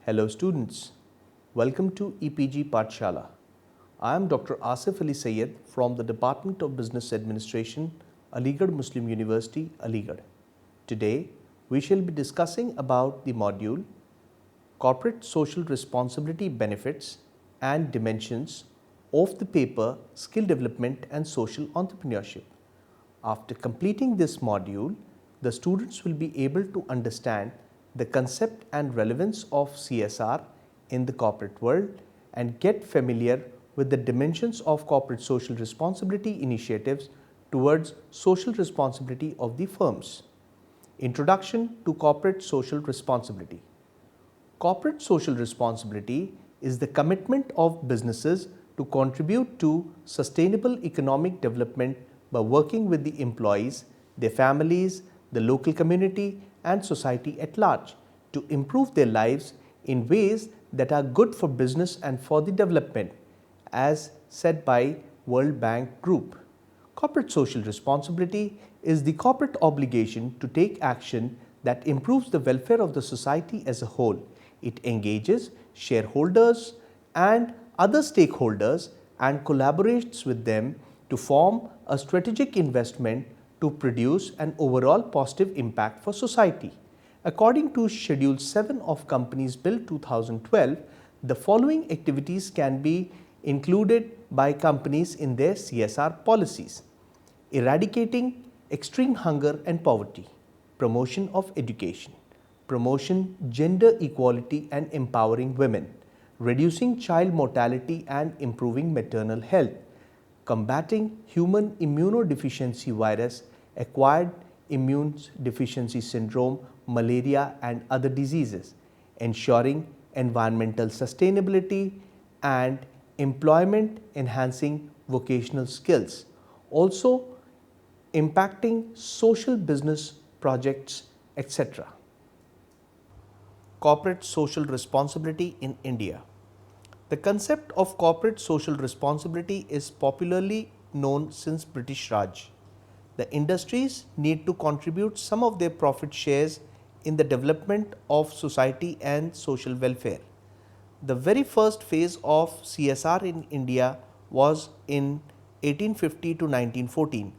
Hello students, welcome to EPG Pathshala. I am Dr. Asif Ali Sayed from the Department of Business Administration, Aligarh Muslim University, Aligarh. Today, we shall be discussing about the module Corporate Social Responsibility Benefits and Dimensions of the paper Skill Development and Social Entrepreneurship. After completing this module, the students will be able to understand the concept and relevance of CSR in the corporate world and get familiar with the dimensions of corporate social responsibility initiatives towards social responsibility of the firms. Introduction to Corporate Social Responsibility. Corporate social responsibility is the commitment of businesses to contribute to sustainable economic development by working with the employees, their families, the local community and society at large to improve their lives in ways that are good for business and for the development, as said by World Bank Group. Corporate social responsibility is the corporate obligation to take action that improves the welfare of the society as a whole. It engages shareholders and other stakeholders and collaborates with them to form a strategic investment to produce an overall positive impact for society. According to Schedule 7 of Companies Bill 2012, the following activities can be included by companies in their CSR policies: eradicating extreme hunger and poverty, promotion of education, promotion gender equality and empowering women, reducing child mortality and improving maternal health, combating human immunodeficiency virus, acquired immune deficiency syndrome, malaria and other diseases, ensuring environmental sustainability and employment enhancing vocational skills, also impacting social business projects, etc. Corporate social responsibility in India. The concept of corporate social responsibility is popularly known since British Raj. The industries need to contribute some of their profit shares in the development of society and social welfare. The very first phase of CSR in India was in 1850 to 1914,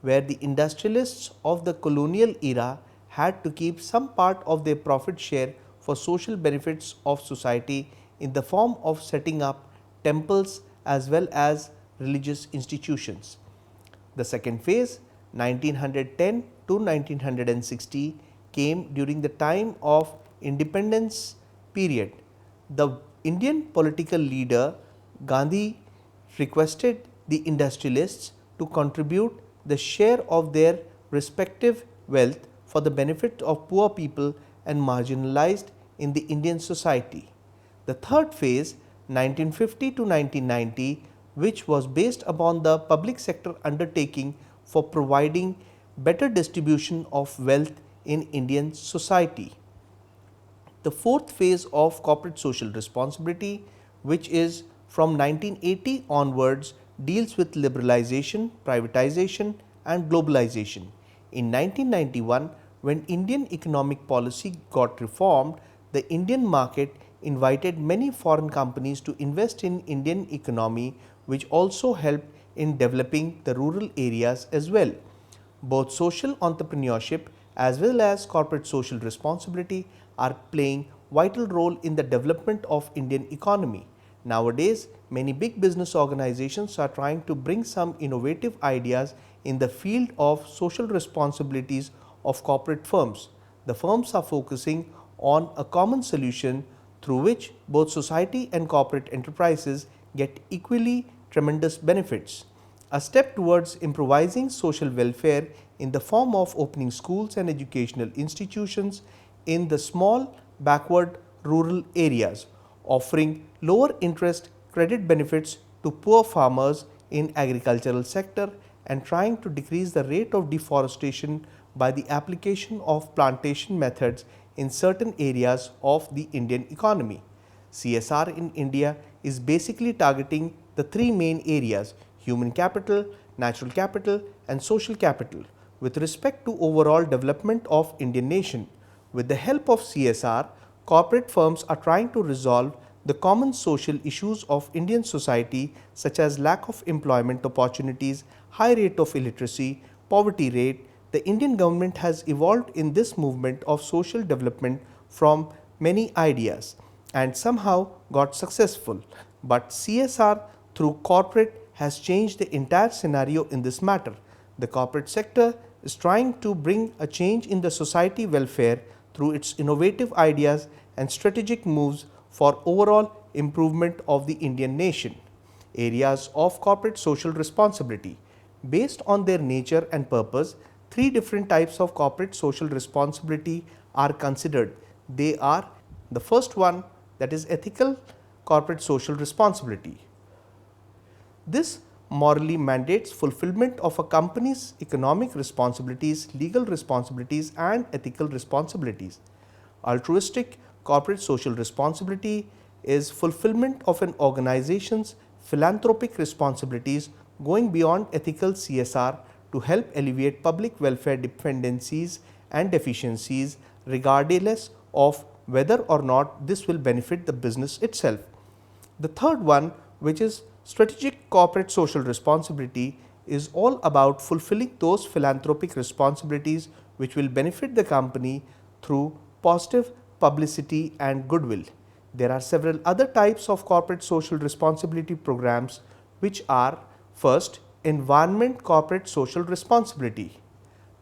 where the industrialists of the colonial era had to keep some part of their profit share for social benefits of society in the form of setting up temples as well as religious institutions. The second phase, 1910 to 1960, came during the time of independence period. The Indian political leader Gandhi requested the industrialists to contribute the share of their respective wealth for the benefit of poor people and marginalized in the Indian society. The third phase, 1950 to 1990, which was based upon the public sector undertaking for providing better distribution of wealth in Indian society. The fourth phase of corporate social responsibility, which is from 1980 onwards, deals with liberalization, privatization and globalization. In 1991, when Indian economic policy got reformed, the Indian market invited many foreign companies to invest in Indian economy, which also helped in developing the rural areas as well. Both social entrepreneurship as well as corporate social responsibility are playing vital role in the development of Indian economy. Nowadays, many big business organizations are trying to bring some innovative ideas in the field of social responsibilities of corporate firms. The firms are focusing on a common solution through which both society and corporate enterprises get equally tremendous benefits. A step towards improvising social welfare in the form of opening schools and educational institutions in the small backward rural areas, offering lower interest credit benefits to poor farmers in agricultural sector and trying to decrease the rate of deforestation by the application of plantation methods in certain areas of the Indian economy. CSR in India is basically targeting the three main areas: human capital, natural capital and social capital with respect to overall development of Indian nation. With the help of CSR, corporate firms are trying to resolve the common social issues of Indian society, such as lack of employment opportunities, high rate of illiteracy, poverty rate. The Indian government has evolved in this movement of social development from many ideas and somehow got successful. But CSR through corporate has changed the entire scenario in this matter. The corporate sector is trying to bring a change in the society welfare through its innovative ideas and strategic moves for overall improvement of the Indian nation. Areas of corporate social responsibility. Based on their nature and purpose, three different types of corporate social responsibility are considered. They are the first one, that is ethical corporate social responsibility. This morally mandates fulfillment of a company's economic responsibilities, legal responsibilities and ethical responsibilities. Altruistic corporate social responsibility is fulfillment of an organization's philanthropic responsibilities going beyond ethical CSR to help alleviate public welfare dependencies and deficiencies regardless of whether or not this will benefit the business itself. The third one, which is strategic corporate social responsibility, is all about fulfilling those philanthropic responsibilities which will benefit the company through positive publicity and goodwill. There are several other types of corporate social responsibility programs, which are: first, environment corporate social responsibility.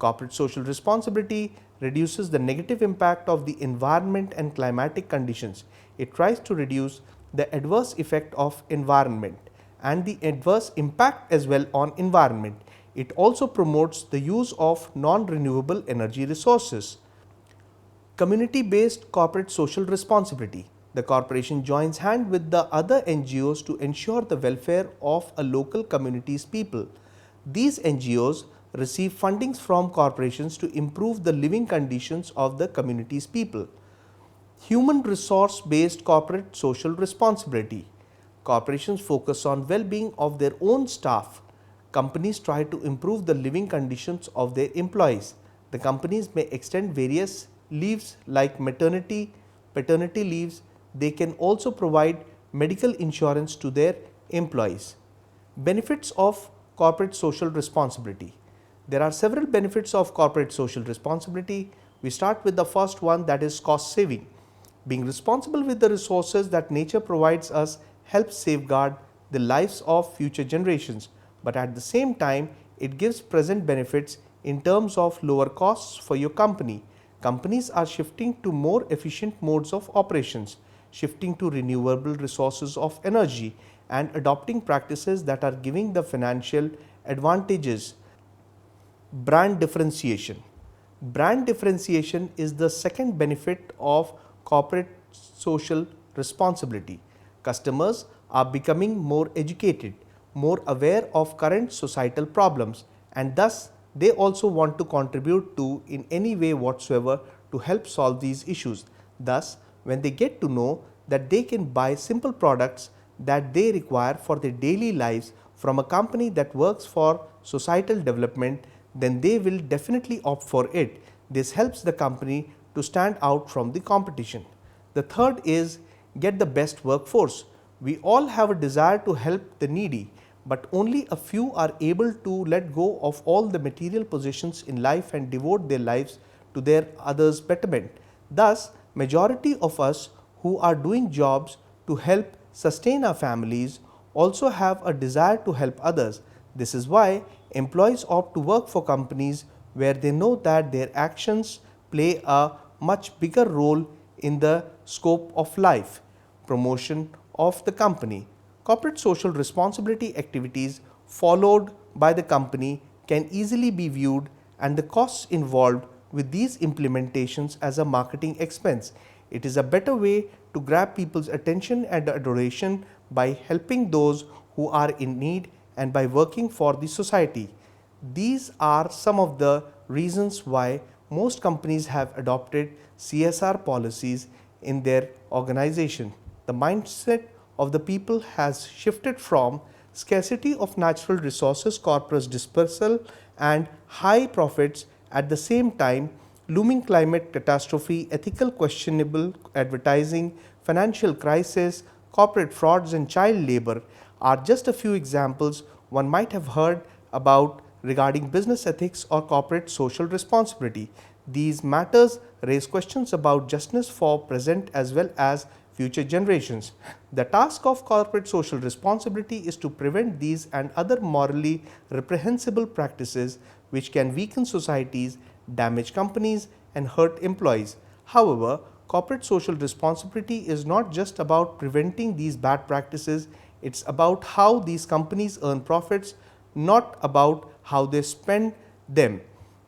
Corporate social responsibility reduces the negative impact of the environment and climatic conditions. It tries to reduce the adverse effect of environment and the adverse impact as well on environment. It also promotes the use of non-renewable energy resources. Community-based corporate social responsibility. The corporation joins hand with the other NGOs to ensure the welfare of a local community's people. These NGOs receive fundings from corporations to improve the living conditions of the community's people. Human resource based corporate social responsibility. Corporations focus on well-being of their own staff. Companies try to improve the living conditions of their employees. The companies may extend various leaves like maternity, paternity leaves. They can also provide medical insurance to their employees. Benefits of corporate social responsibility. There are several benefits of corporate social responsibility. We start with the first one, that is cost saving. Being responsible with the resources that nature provides us helps safeguard the lives of future generations, but at the same time it gives present benefits in terms of lower costs for your company. Companies are shifting to more efficient modes of operations, shifting to renewable resources of energy and adopting practices that are giving the financial advantages. Brand differentiation. Brand differentiation is the second benefit of corporate social responsibility. Customers are becoming more educated, more aware of current societal problems, and thus they also want to contribute to in any way whatsoever to help solve these issues. Thus, when they get to know that they can buy simple products that they require for their daily lives from a company that works for societal development, then they will definitely opt for it. This helps the company to stand out from the competition. The third is get the best workforce. We all have a desire to help the needy, but only a few are able to let go of all the material possessions in life and devote their lives to their others' betterment. Thus, majority of us who are doing jobs to help sustain our families also have a desire to help others. This is why employees opt to work for companies where they know that their actions play a much bigger role in the scope of life. Promotion of the company. Corporate social responsibility activities followed by the company can easily be viewed and the costs involved with these implementations as a marketing expense. It is a better way to grab people's attention and adoration by helping those who are in need and by working for the society. These are some of the reasons why most companies have adopted CSR policies in their organization. The mindset of the people has shifted from scarcity of natural resources, corpus dispersal, and high profits at the same time looming climate catastrophe, ethical questionable advertising, financial crisis, corporate frauds, and child labor are just a few examples one might have heard about regarding business ethics or corporate social responsibility. These matters raise questions about justice for present as well as future generations. The task of corporate social responsibility is to prevent these and other morally reprehensible practices which can weaken societies, damage companies, and hurt employees. However, corporate social responsibility is not just about preventing these bad practices, it's about how these companies earn profits, not about how they spend them.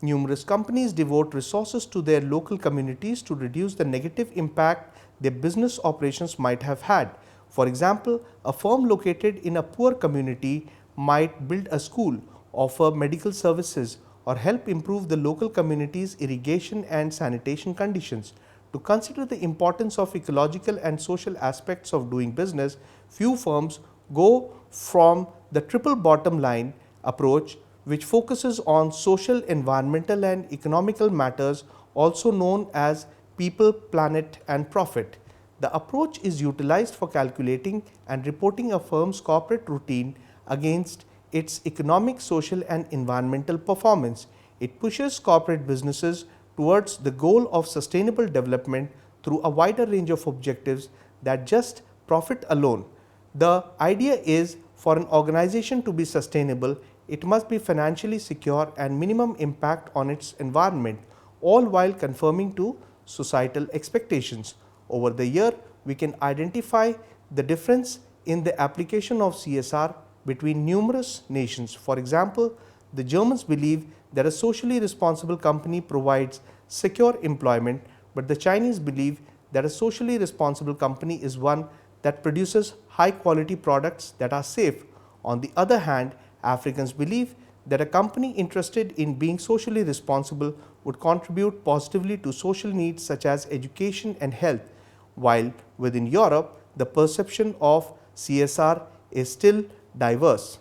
Numerous companies devote resources to their local communities to reduce the negative impact their business operations might have had. For example, a firm located in a poor community might build a school, offer medical services, or help improve the local community's irrigation and sanitation conditions. To consider the importance of ecological and social aspects of doing business, few firms go from the triple bottom line approach, which focuses on social, environmental, and economical matters, also known as people, planet, and profit. The approach is utilized for calculating and reporting a firm's corporate routine against its economic, social, and environmental performance. It pushes corporate businesses towards the goal of sustainable development through a wider range of objectives than just profit alone. The idea is for an organization to be sustainable, it must be financially secure and minimum impact on its environment, all while conforming to societal expectations. Over the year, we can identify the difference in the application of CSR between numerous nations. For example, the Germans believe that a socially responsible company provides secure employment, but the Chinese believe that a socially responsible company is one that produces high quality products that are safe. On the other hand, Africans believe that a company interested in being socially responsible would contribute positively to social needs such as education and health, while within Europe, the perception of CSR is still diverse.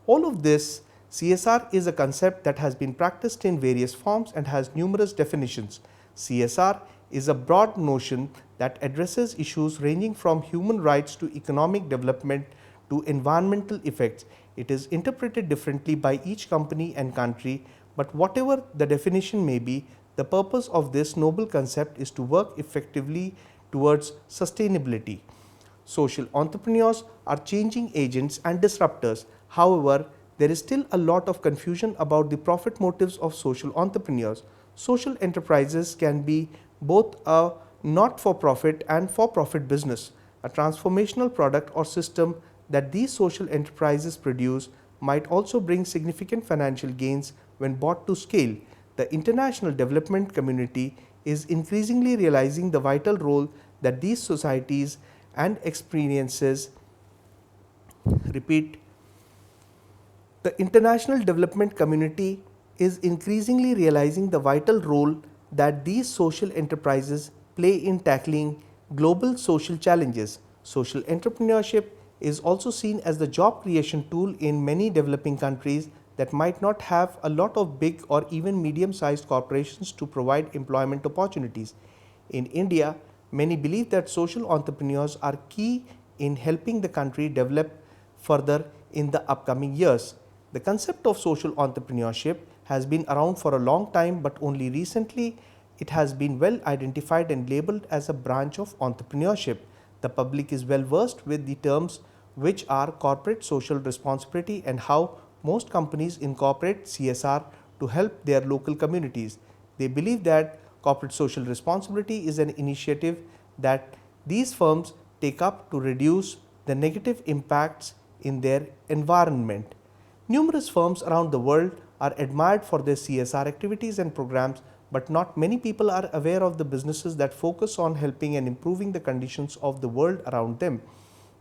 All of this, CSR is a concept that has been practiced in various forms and has numerous definitions. CSR is a broad notion that addresses issues ranging from human rights to economic development to environmental effects. It is interpreted differently by each company and country, but whatever the definition may be, the purpose of this noble concept is to work effectively towards sustainability. Social entrepreneurs are changing agents and disruptors. However, there is still a lot of confusion about the profit motives of social entrepreneurs. Social enterprises can be both a not for profit and for profit business. A transformational product or system that these social enterprises produce might also bring significant financial gains when brought to scale. The international development community is increasingly realizing the vital role that these societies and experiences repeat. The international development community is increasingly realizing the vital role that these social enterprises play in tackling global social challenges. Social entrepreneurship is also seen as the job creation tool in many developing countries that might not have a lot of big or even medium sized corporations to provide employment opportunities. In India, many believe that social entrepreneurs are key in helping the country develop further in the upcoming years. The concept of social entrepreneurship has been around for a long time, but only recently it has been well identified and labeled as a branch of entrepreneurship. The public is well versed with the terms which are corporate social responsibility and how most companies incorporate CSR to help their local communities. They believe that corporate social responsibility is an initiative that these firms take up to reduce the negative impacts in their environment. Numerous firms around the world are admired for their CSR activities and programs, but not many people are aware of the businesses that focus on helping and improving the conditions of the world around them.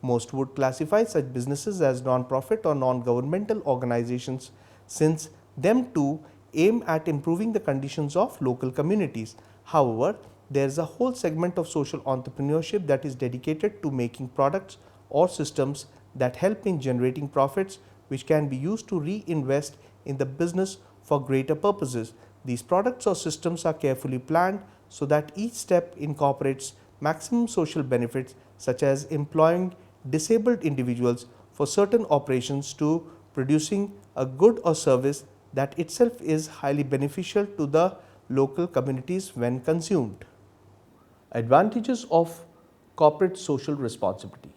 Most would classify such businesses as non-profit or non-governmental organizations, since them too aim at improving the conditions of local communities. However, there is a whole segment of social entrepreneurship that is dedicated to making products or systems that help in generating profits which can be used to reinvest in the business for greater purposes. These products or systems are carefully planned so that each step incorporates maximum social benefits, such as employing disabled individuals for certain operations to producing a good or service that itself is highly beneficial to the local communities when consumed. Advantages of corporate social responsibility.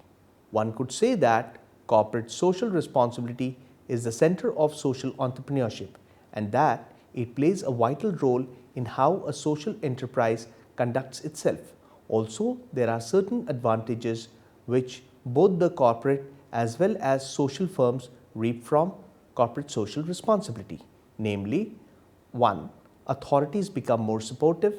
One could say that corporate social responsibility is the center of social entrepreneurship, and that it plays a vital role in how a social enterprise conducts itself. Also, there are certain advantages which both the corporate as well as social firms reap from corporate social responsibility. Namely, 1. Authorities become more supportive.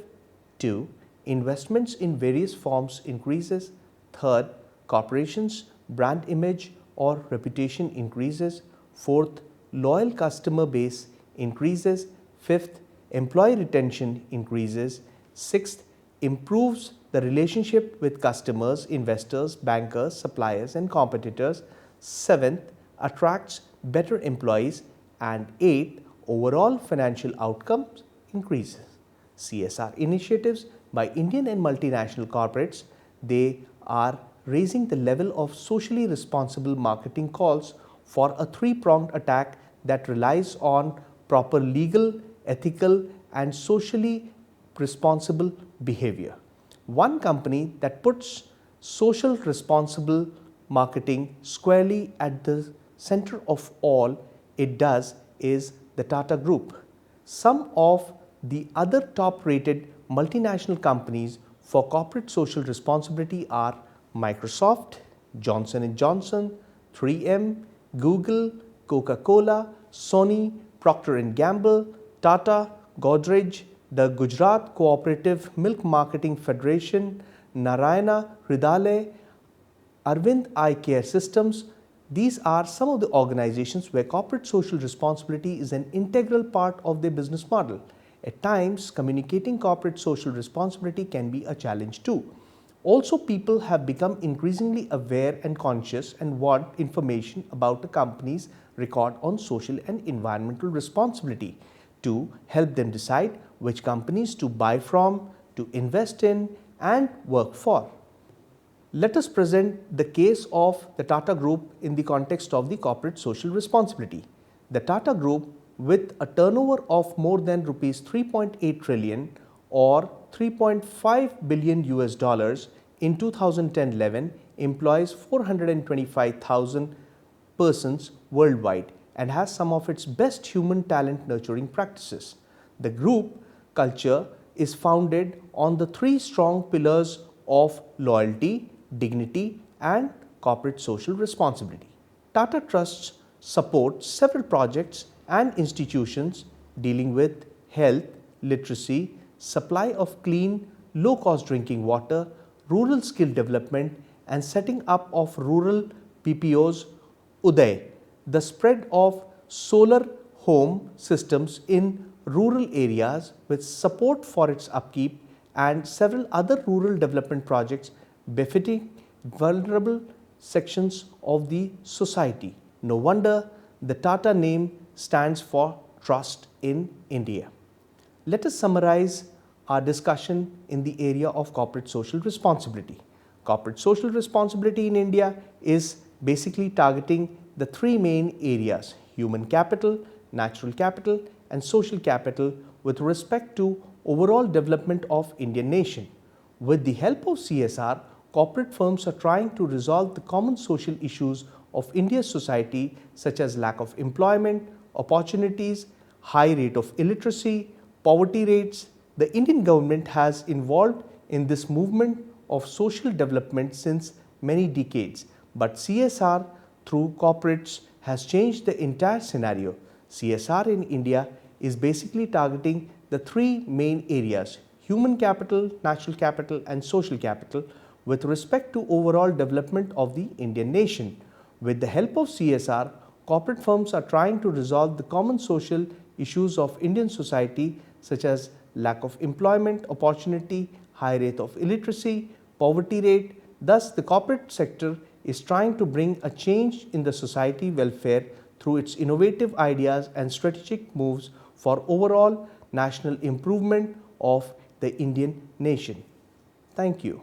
2. Investments in various forms increases. 3. Corporations' brand image or reputation increases. 4th, loyal customer base increases. 5th, employee retention increases. 6th, improves the relationship with customers, investors, bankers, suppliers and competitors. 7th, attracts better employees. And 8th, overall financial outcomes increases. CSR initiatives by Indian and multinational corporates, they are raising the level of socially responsible marketing calls for a three-pronged attack that relies on proper legal, ethical and socially responsible behavior. One company that puts social responsible marketing squarely at the center of all it does is the Tata Group. Some of the other top-rated multinational companies for corporate social responsibility are Microsoft, Johnson & Johnson, 3M, Google, Coca-Cola, Sony, Procter & Gamble, Tata, Godrej, the Gujarat Cooperative Milk Marketing Federation, Narayana Hridayalaya, Arvind Eye Care Systems. These are some of the organizations where corporate social responsibility is an integral part of their business model. At times, communicating corporate social responsibility can be a challenge too. Also, people have become increasingly aware and conscious and want information about a company's record on social and environmental responsibility to help them decide which companies to buy from, to invest in and work for. Let us present the case of the Tata Group in the context of the corporate social responsibility. The Tata Group, with a turnover of more than rupees 3.8 trillion or 3.5 billion US dollars in 2010-11, employs 425,000 persons worldwide and has some of its best human talent nurturing practices. The group culture is founded on the three strong pillars of loyalty, dignity and corporate social responsibility. Tata Trusts supports several projects and institutions dealing with health, literacy, supply of clean, low-cost drinking water, rural skill development and setting up of rural PPOs, Uday, the spread of solar home systems in rural areas with support for its upkeep and several other rural development projects benefiting vulnerable sections of the society. No wonder the Tata name stands for trust in India. Let us summarize our discussion in the area of corporate social responsibility. Corporate social responsibility in India is basically targeting the three main areas: human capital, natural capital and social capital with respect to overall development of Indian nation. With the help of CSR, corporate firms are trying to resolve the common social issues of India's society such as lack of employment, opportunities, high rate of illiteracy, poverty rates. The Indian government has involved in this movement of social development since many decades, but CSR through corporates has changed the entire scenario. CSR in India is basically targeting the three main areas: human capital, natural capital and social capital with respect to overall development of the Indian nation. With the help of CSR, corporate firms are trying to resolve the common social issues of Indian society such as lack of employment, opportunity, high rate of illiteracy, poverty rate. Thus, the corporate sector is trying to bring a change in the society welfare through its innovative ideas and strategic moves for overall national improvement of the Indian nation. Thank you.